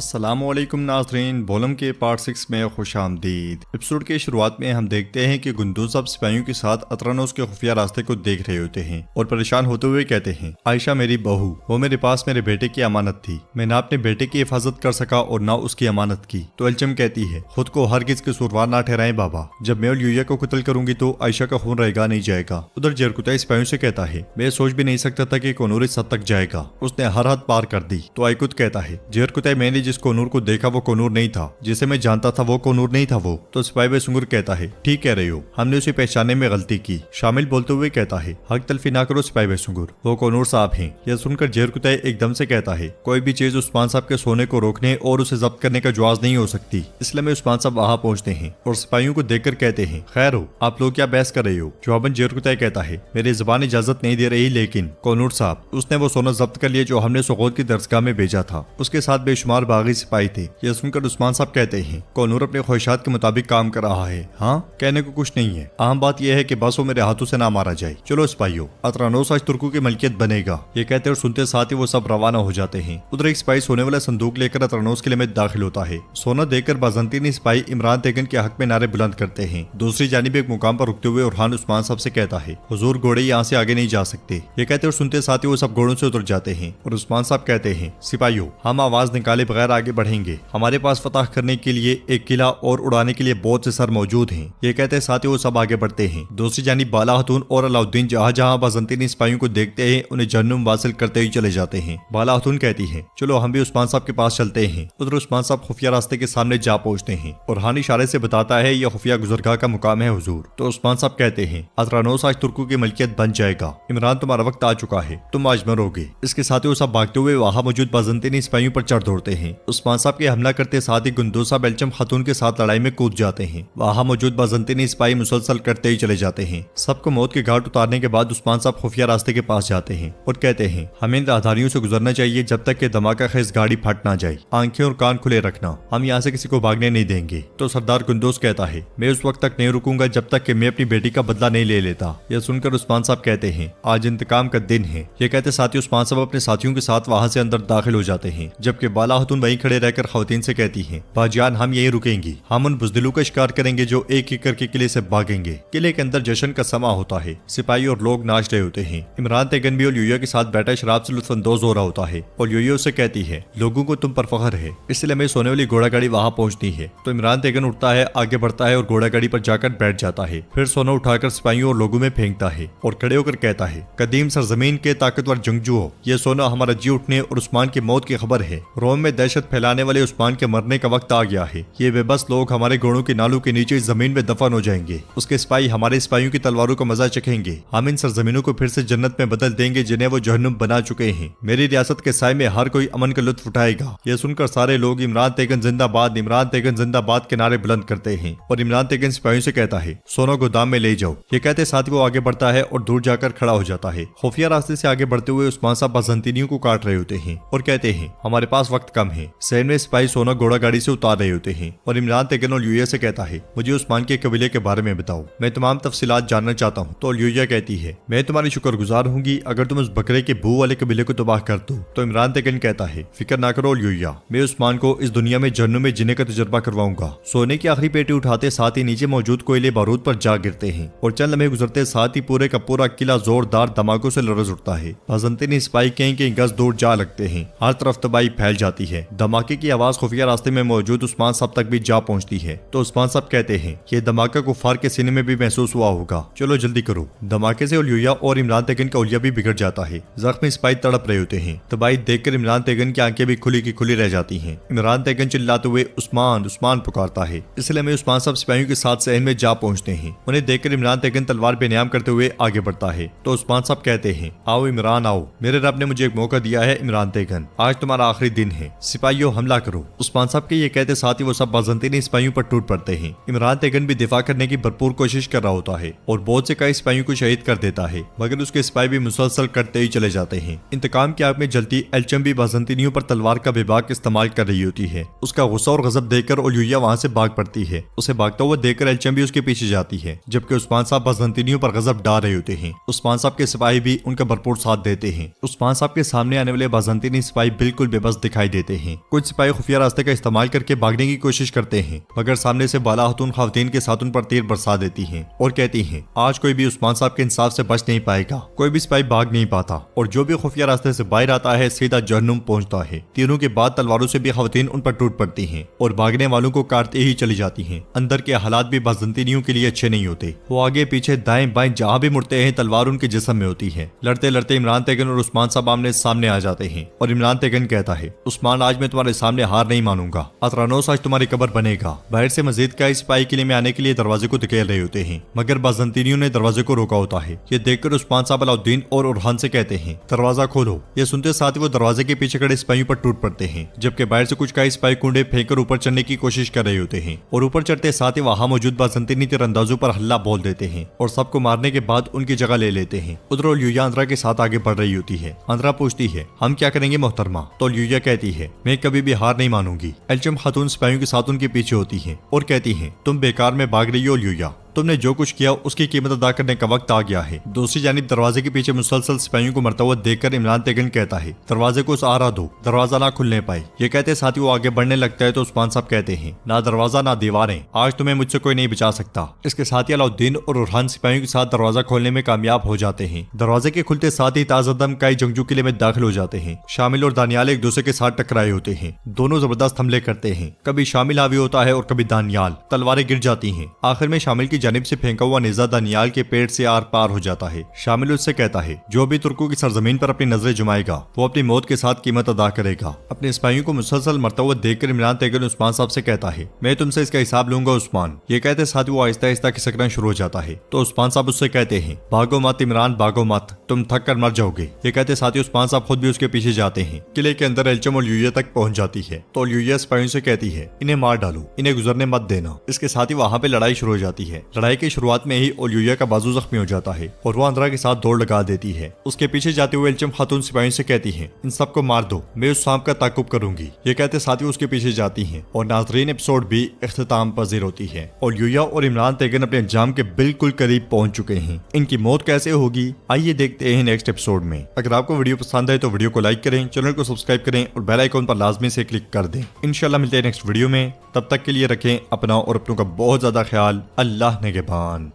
अस्सलामुअलैकुम नाज़रीन, बोलम के पार्ट 6 में खुश आमदीद। एपिसोड के शुरुआत में हम देखते हैं कि गुंदूज अब सिपाहियों के साथ अतरानोस के खुफिया रास्ते को देख रहे होते हैं और परेशान होते हुए कहते हैं, आयशा मेरी बहू, वो मेरे पास मेरे बेटे की अमानत थी, मैं ना अपने बेटे की हिफाजत कर सका और ना उसकी अमानत की। तो एल्चम कहती है, खुद को हरगिज कसूरवार ना ठहराएं बाबा, जब मैं और यूया को कत्ल करूंगी तो आयशा का खून रहेगा नहीं जाएगा। उधर जेरकुता सिपाहियों से कहता है, मैं सोच भी नहीं सकता था कि कोनूर इस हद तक जाएगा, उसने हर हद पार कर दी। तो आयकुत कहता है, जेरकुता मैंने जिस कोनूर को देखा वो कोनूर नहीं था, जिसे मैं जानता था वो कोनूर नहीं था वो। तो सिपाही बेसुंगुर कहता है, ठीक कह रहे हो, हमने उसे पहचानने में गलती की। शामिल बोलते हुए कहता है, हक तलफी ना करो सिपाही बेसुंगुर, वो कोनूर साहब हैं। यह सुनकर जेरकुता एकदम से कहता है, कोई भी चीज उस्मान साहब के सोने को रोकने और उसे जब्त करने का जवाब नहीं हो सकती, इसलिए मैं उस्मान साहब वहां पहुंचते हैं और सिपाहियों को देखकर कहते हैं, खैर हो, आप लोग क्या बहस कर रहे हो। जवाबन जेरकुता कहता है, मेरी जुबान इजाजत नहीं दे रही, लेकिन कोनूर साहब, उसने वो सोना जब्त कर लिया जो हमने सुगौत की दरसगाह में भेजा था, उसके साथ बेशुमार बागी सिपाही थे। यह सुनकर उस्मान साहब कहते हैं, कोनूर अपने ख्वाहिशात के मुताबिक काम कर रहा है। हाँ, कहने को कुछ नहीं है, अहम बात यह है कि बस वो मेरे हाथों से ना मारा जाए। चलो सिपाहियों, अतरानोस आज तुर्कों की मलकियत बनेगा। ये कहते और सुनते साथ ही वो सब रवाना हो जाते हैं। उधर एक सिपाही सोने वाला संदूक लेकर अतरानोस किले में दाखिल होता है। सोना देखकर बाज़ंतीनी सिपाही इमरान तेगन के हक में नारे बुलंद करते हैं। दूसरी जानिब एक मुकाम पर रुकते हुए उरहान उस्मान साहब से कहता है, हुजूर घोड़े यहाँ से आगे नहीं जा सकते। ये कहते और सुनते साथ ही वो सब घोड़ों से उतर जाते हैं और उस्मान साहब कहते हैं, सिपाहियों, हम आवाज निकाले बगैर आगे बढ़ेंगे, हमारे पास फतह करने के लिए एक किला और उड़ाने के लिए बहुत से सर मौजूद हैं। ये कहते साथ ही वो सब आगे बढ़ते हैं। दूसरी जानिब बाला खातून और अलाउद्दीन जहाँ जहाँ बाज़ंतीनी सिपाहियों को देखते हैं उन्हें जहन्नुम वासिल करते हुए चले जाते हैं। बाला खातून कहती है, चलो हम भी उस्मान साहब के पास चलते हैं। उधर उस्मान साहब खुफिया रास्ते के सामने जा पहुंचते हैं और हान इशारे से बताता है, यह खुफिया गुजरगाह का मुकाम है हुजूर। तो उस्मान साहब कहते हैं, अतरानोस आज तुर्कों की मलकियत बन जाएगा, इमरान तुम्हारा वक्त आ चुका है, तुम आज मरोगे। इसके साथ ही वो सब भागते हुए वहां मौजूद बाज़ंतीनी सिपाहियों पर चढ़ दौड़ते हैं। उस्मान साहब के हमला करते साथ ही गुंदूज साहब एल्चम खातून के साथ लड़ाई में कूद जाते हैं। वहां मौजूद बाज़ंतीनी सिपाही मुसलसल करते ही चले जाते हैं। सबको मौत के घाट उतारने के बाद उस्मान साहब खुफिया रास्ते के पास जाते हैं और कहते हैं, हमें इन राहदारियों से गुजरना चाहिए जब तक कि धमाका खेज गाड़ी फट ना जाए, आंखें और कान खुले रखना, हम यहाँ से किसी को भागने नहीं देंगे। तो सरदार गुंदोज कहता है, मैं उस वक्त तक नहीं रुकूंगा जब तक कि मैं अपनी बेटी का बदला नहीं ले लेता। यह सुनकर उस्मान साहब कहते हैं, आज इंतकाम का दिन है। ये कहते साथ ही उस्मान साहब अपने साथियों के साथ वहां से अंदर दाखिल हो जाते हैं, जबकि बाला खातून वहीं खड़े रहकर खवातीन से कहती है, बाजान हम यहीं रुकेंगी, हम उन बुज़दिलों का शिकार करेंगे जो एक एक करके किले से भागेंगे। किले के अंदर जश्न का समा होता है, सिपाही और लोग नाच रहे होते हैं। इमरान तेगन भी और यूया के साथ बैठा शराब से लुत्फानंदोज हो रहा होता है और यूया उससे कहती है, लोगों को तुम पर फख्र है, इसलिए मैं सोने वाली घोड़ा गाड़ी वहां पहुंचती है। तो इमरान तेगन उठता है, आगे बढ़ता है और घोड़ा गाड़ी पर जाकर बैठ जाता है। फिर सोना उठाकर सिपाहियों और लोगों में फेंकता है और खड़े होकर कहता है, कदीम सरजमीन के ताकतवर जंगजू हो, यह सोना हमारा जी उठने और उस्मान की मौत की खबर है। रोम में दहशत फैलाने वाले उस्मान के मरने का वक्त आ गया है। ये बेबस लोग हमारे घोड़ों के नालों के नीचे जमीन में दफन हो जाएंगे। उसके सिपाही हमारे सिपाहियों की तलवारों का मजा चखेंगे। हम इन सरजमीनों को फिर से जन्नत में बदल देंगे जिन्हें वो जहन्नुम बना चुके हैं। मेरी रियासत के साय में हर कोई अमन का लुत्फ उठाएगा। यह सुनकर सारे लोग इमरान तेगन जिंदाबाद, इमरान तेगन जिंदाबाद के नारे बुलंद करते हैं और इमरान तेगन सिपाहियों से कहता है, सोना गोदाम में ले जाओ। ये कहते साथ ही वो आगे बढ़ता है और दूर जाकर खड़ा हो जाता है। खुफिया रास्ते से आगे बढ़ते हुए उस्मान साहब बाज़ंतीनियों को काट रहे होते हैं और कहते हैं, हमारे पास वक्त कम है। सहन में सिपाही सोना घोड़ा गाड़ी से उतार रहे होते हैं और इमरान तेगन और यूया से कहता है, मुझे उस्मान के कबीले के बारे में बताओ, मैं तमाम तफसीलात जानना चाहता हूँ। तो यूया कहती है, मैं तुम्हारी शुक्रगुजार होंगी अगर तुम उस बकरे के भू वाले कबीले को तबाह कर दो। तो इमरान तेगन कहता है, फिक्र ना करो यूया, मैं उस्मान को इस दुनिया में जहन्नुम में जीने का तजुर्बा करवाऊंगा। सोने की आखिरी पेटी उठाते साथ ही नीचे मौजूद कोयले बारूद पर जा गिरते हैं और चंद लम्हे गुजरते साथ ही पूरे का पूरा किला जोरदार धमाकों से लरज उठता है। बाज़ंतीनी सिपाही कहीं गज दूर जा लगते हैं, हर तरफ तबाही फैल जाती है। धमाके की आवाज खुफिया रास्ते में मौजूद उस्मान साहब तक भी जा पहुंचती है। तो उस्मान साहब कहते हैं, ये धमाका कुफार के सीने में भी महसूस हुआ होगा, चलो जल्दी करो। धमाके से यूया और इमरान तेगन का उलिया भी बिगड़ जाता है। जख्मी सिपाही तड़प रहे होते हैं। तबाही देखकर इमरान तेगन की आंखें भी खुली की खुली रह जाती हैं। इमरान तेगन चिल्लाते हुए उस्मान उस्मान पुकारता है, इसलिए मैं उस्मान साहब सिपाहियों के साथ सहन में जा पहुंचते हैं। उन्हें देखकर इमरान तेगन तलवार बेनियाम करते हुए आगे बढ़ता है। तो उस्मान साहब कहते हैं, आओ इमरान आओ, मेरे रब ने मुझे एक मौका दिया है। इमरान तेगन, आज तुम्हारा आखिरी दिन है। सिपाहियों हमला करो। उस्मान साहब के ये कहते साथ ही वो सब बाज़ंतीनी सिपाहियों पर टूट पड़ते हैं। इमरान तेगन भी दिफा करने की भरपूर कोशिश कर रहा होता है और बहुत से कई सिपाहियों को शहीद कर देता है, मगर उसके सिपाही भी मुसलसल करते ही चले जाते हैं। इंतकाम की आग में जलती एल्चम भी बाज़ंतीनियों पर तलवार का बेबाक इस्तेमाल कर रही होती है। उसका गुस्सा और गजब देखकर ओलुया वहाँ से भाग पड़ती है। उसे भागता हुआ देखकर एल्चम भी उसके पीछे जाती है, जबकि उस्मान साहब बाज़ंतीनियों पर गजब डाल रहे होते हैं। उस्मान साहब के सिपाही भी उनका भरपूर साथ देते हैं। उस्मान साहब के सामने आने वाले बाज़ंतीनी सिपाही बिल्कुल बेबस दिखाई देते हैं। कुछ सिपाही खुफिया रास्ते का इस्तेमाल करके भागने की कोशिश करते हैं, मगर सामने से बाला खातून खातून के साथ उन पर तीर बरसा देती हैं और कहती हैं आज कोई भी उस्मान साहब के इंसाफ से बच नहीं पाएगा। कोई भी सिपाही भाग नहीं पाता और जो भी खुफिया रास्ते से बाहर आता है सीधा जहन्नुम पहुंचता है। तीरों के बाद तलवारों से भी खातून उन पर टूट पड़ती हैं और भागने वालों को काटते ही चली जाती हैं। अंदर के हालात भी बाज़ंतीनियों के लिए अच्छे नहीं होते। वो आगे पीछे दाएं बाएं जहां भी मुड़ते हैं तलवार उनके जिस्म में होती है। लड़ते लड़ते इमरान तेगन और उस्मान साहब आमने सामने आ जाते हैं और इमरान तेगन कहता है उस्मान आज मैं तुम्हारे सामने हार नहीं मानूंगा। अतरानोस आज तुम्हारी कब्र बनेगा। बाहर से मजीद कई सिपाही किले में आने के लिए दरवाजे को धकेल रहे होते हैं, मगर बाज़ंतीनियों ने दरवाजे को रोका होता है। ये देखकर उस्मान साहब अलाउद्दीन और उरहान से कहते हैं दरवाजा खोलो। ये सुनते साथ ही वो दरवाजे के पीछे खड़े सिपाहियों पर टूट पड़ते हैं, जबकि बाहर से कुछ कई सिपाही कुंडे फेंककर ऊपर चढ़ने की कोशिश कर रहे होते हैं और ऊपर चढ़ते साथ ही वहां मौजूद बाज़ंतीनी तीरंदाजों पर हल्ला बोल देते हैं और सबको मारने के बाद उनकी जगह ले लेते हैं। उधर ल्यूया आंद्रा के साथ आगे बढ़ रही होती है। आंद्रा पूछती है हम क्या करेंगे मोहतरमा? तो ल्यूया कहती है मैं कभी भी हार नहीं मानूंगी। एल्चम खातून सिपाहियों के साथ उनके पीछे होती है और कहती है तुम बेकार में भाग रही हो ल्यूया, तुमने जो कुछ किया उसकी कीमत अदा करने का वक्त आ गया है। दूसरी जानिब दरवाजे के पीछे मुसलसल सिपाहियों को मरता हुआ देखकर इमरान तेगन कहता है दरवाजे को सहारा दो, दरवाजा ना खुलने पाए। ये कहते साथ ही वो आगे बढ़ने लगता है तो उस्मान साहब कहते हैं ना दरवाजा ना दीवारें, आज तुम्हें मुझसे कोई नहीं बचा सकता। इसके साथ ही अलाउद्दीन और उरहान सिपाहियों के साथ दरवाजा खोलने में कामयाब हो जाते हैं। दरवाजे के खुलते साथ ही ताज़दम कई जंगजू किले में दाखिल हो जाते हैं। शामिल और दानियाल एक दूसरे के साथ टकराए होते हैं। दोनों जबरदस्त हमले करते हैं। कभी शामिल हावी होता है और कभी दानियाल। तलवारें गिर जाती हैं। आखिर में शामिल की जानिब से फेंका हुआ नेज़ा दानियाल के पेट से आर पार हो जाता है। शामिल उससे कहता है जो भी तुर्कों की सरजमीन पर अपनी नजरें जुमाएगा वो अपनी मौत के साथ कीमत अदा करेगा। अपने सिपाहियों को मुसलसल मरता हुआ देखकर इमरान तेगन उस्मान साहब से कहता है मैं तुमसे इसका हिसाब लूंगा उस्मान। ये कहते साथ वो आहिस्ता आहिस्ता खिसकना शुरू हो जाता है तो उस्मान साहब उससे कहते हैं भागो मत इमरान, भागो मत, तुम थक कर मर जाओगे। ये कहते साथ ही उस्मान साहब खुद भी उसके पीछे जाते हैं। किले के अंदर एल्चम और ल्यूया तक पहुंच जाती है तो ल्यूया सिपाहियों से कहती है इन्हें मार डालो, इन्हें गुजरने मत देना। इसके साथ ही वहाँ पे लड़ाई शुरू हो जाती है। लड़ाई की शुरुआत में ही ओलुया का बाजू जख्मी हो जाता है और वो आंद्रा के साथ दौड़ लगा देती है। उसके पीछे जाते हुए एल्चम खातून सिपाहियों से कहती है इन सबको मार दो, मैं उस सांप का ताकुब करूंगी। ये कहते साथ ही उसके पीछे जाती हैं और नाज़रीन एपिसोड भी इख्तिताम पजीर होती है और ल्यूया और इमरान तेगन अपने अंजाम के बिल्कुल करीब पहुंच चुके हैं। इनकी मौत कैसे होगी आइए देखते हैं नेक्स्ट एपिसोड में। अगर आपको वीडियो पसंद आए तो वीडियो को लाइक करें, चैनल को सब्सक्राइब करें और बेल आइकॉन पर लाजमी से क्लिक कर दें। इंशाल्लाह मिलते हैं नेक्स्ट वीडियो में। तब तक के लिए रखें अपना और अपनों का बहुत ज्यादा ख्याल। अल्लाह निगहबान।